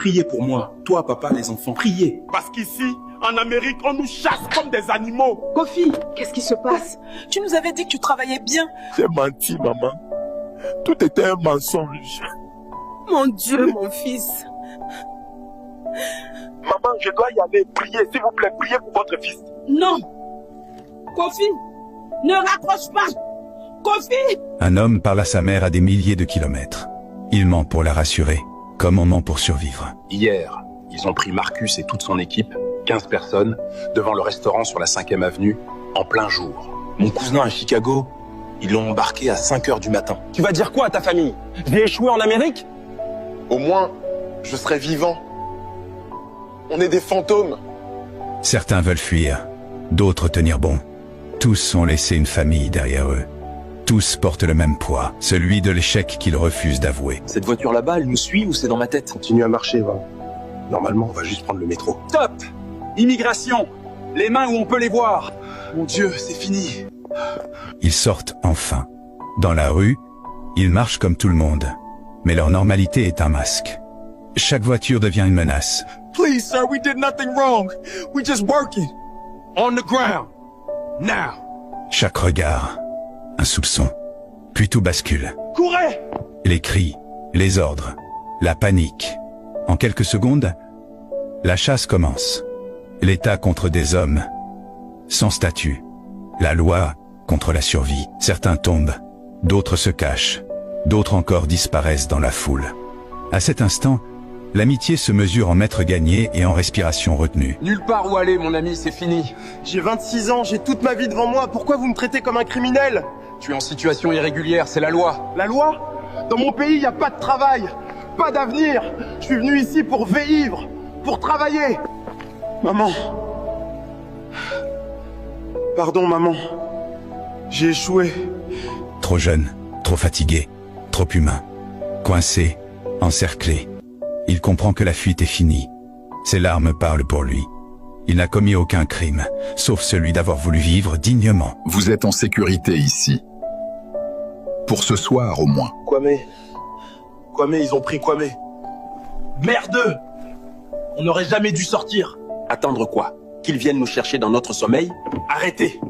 Priez pour moi. Toi, papa, les enfants, priez. Parce qu'ici, en Amérique, on nous chasse comme des animaux. Kofi, qu'est-ce qui se passe? Tu nous avais dit que tu travaillais bien. J'ai menti, maman. Tout était un mensonge. Mon Dieu, mon fils. Maman, je dois y aller. Priez, s'il vous plaît, priez pour votre fils. Non. Kofi, ne raccroche pas. Kofi! Un homme parle à sa mère à des milliers de kilomètres. Il ment pour la rassurer, comme on ment pour survivre. Hier, ils ont pris Marcus et toute son équipe, 15 personnes, devant le restaurant sur la 5e avenue, en plein jour. Mon cousin à Chicago, ils l'ont embarqué à 5 heures du matin. Tu vas dire quoi à ta famille? J'ai échoué en Amérique? Au moins, je serai vivant. On est des fantômes. Certains veulent fuir, d'autres tenir bon. Tous ont laissé une famille derrière eux. Tous portent le même poids, celui de l'échec qu'ils refusent d'avouer. Cette voiture là-bas, elle nous suit ou c'est dans ma tête? Continue à marcher, va. Normalement, on va juste prendre le métro. Stop! Immigration! Les mains où on peut les voir! Mon Dieu, c'est fini. Ils sortent enfin. Dans la rue, ils marchent comme tout le monde. Mais leur normalité est un masque. Chaque voiture devient une menace. Please, sir, we did nothing wrong. We just working. On the ground. Now. Chaque regard, un soupçon. Puis tout bascule. Courez! Les cris, les ordres, la panique. En quelques secondes, la chasse commence. L'État contre des hommes, sans statut. La loi contre la survie. Certains tombent, d'autres se cachent, d'autres encore disparaissent dans la foule. À cet instant, l'amitié se mesure en mètres gagnés et en respiration retenue. Nulle part où aller, mon ami, c'est fini. J'ai 26 ans, j'ai toute ma vie devant moi. Pourquoi vous me traitez comme un criminel? Tu es en situation irrégulière, c'est la loi. La loi? Dans mon pays, il n'y a pas de travail, pas d'avenir. Je suis venu ici pour vivre, pour travailler. Maman. Pardon, maman. J'ai échoué. Trop jeune, trop fatigué, trop humain. Coincé, encerclé. Il comprend que la fuite est finie. Ses larmes parlent pour lui. Il n'a commis aucun crime, sauf celui d'avoir voulu vivre dignement. Vous êtes en sécurité ici. Pour ce soir, au moins. Kwame, ils ont pris Kwame. Merdeux! On n'aurait jamais dû sortir. Attendre quoi? Qu'ils viennent nous chercher dans notre sommeil? Arrêtez.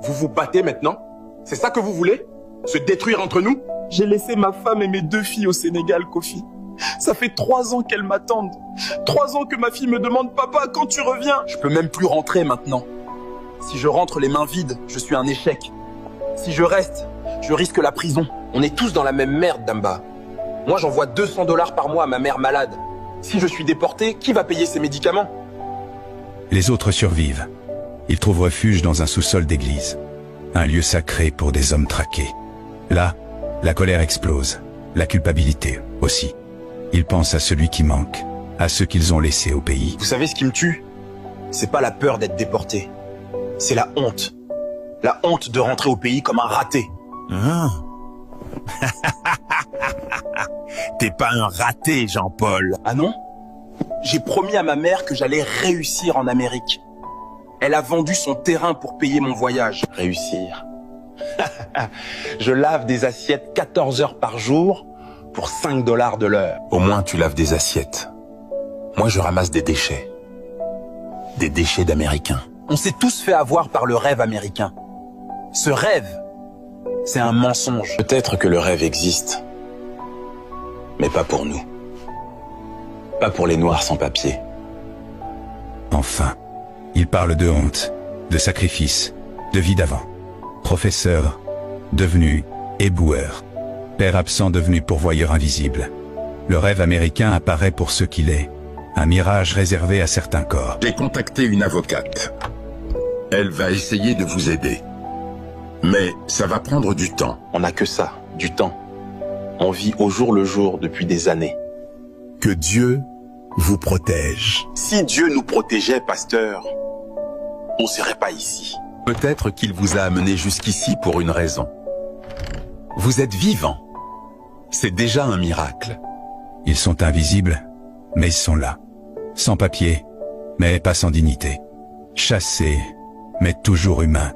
Vous vous battez maintenant? C'est ça que vous voulez? Se détruire entre nous? J'ai laissé ma femme et mes 2 filles au Sénégal, Kofi. Ça fait 3 ans qu'elles m'attendent. 3 ans que ma fille me demande « Papa, quand tu reviens ?» Je peux même plus rentrer maintenant. Si je rentre les mains vides, je suis un échec. Si je reste, je risque la prison. On est tous dans la même merde, Damba. Moi, j'envoie 200 $ par mois à ma mère malade. Si je suis déporté, qui va payer ses médicaments? Les autres survivent. Ils trouvent refuge dans un sous-sol d'église. Un lieu sacré pour des hommes traqués. Là, la colère explose. La culpabilité aussi. Ils pensent à celui qui manque, à ceux qu'ils ont laissés au pays. Vous savez ce qui me tue? C'est pas la peur d'être déporté. C'est la honte. La honte de rentrer au pays comme un raté. Ah. T'es pas un raté, Jean-Paul. Ah non? J'ai promis à ma mère que j'allais réussir en Amérique. Elle a vendu son terrain pour payer mon voyage. Réussir. Je lave des assiettes 14 heures par jour pour 5 $ de l'heure. Au moins, tu laves des assiettes. Moi, je ramasse des déchets. Des déchets d'Américains. On s'est tous fait avoir par le rêve américain. Ce rêve, c'est un mensonge. Peut-être que le rêve existe, mais pas pour nous. Pas pour les Noirs sans papier. Enfin, il parle de honte, de sacrifice, de vie d'avant. Professeur, devenu éboueur. Père absent devenu pourvoyeur invisible. Le rêve américain apparaît pour ce qu'il est. Un mirage réservé à certains corps. J'ai contacté une avocate. Elle va essayer de vous aider. Mais ça va prendre du temps. On n'a que ça, du temps. On vit au jour le jour depuis des années. Que Dieu vous protège. Si Dieu nous protégeait, pasteur, on serait pas ici. Peut-être qu'il vous a amené jusqu'ici pour une raison. Vous êtes vivant. C'est déjà un miracle. Ils sont invisibles, mais ils sont là. Sans papier, mais pas sans dignité. Chassés, mais toujours humains.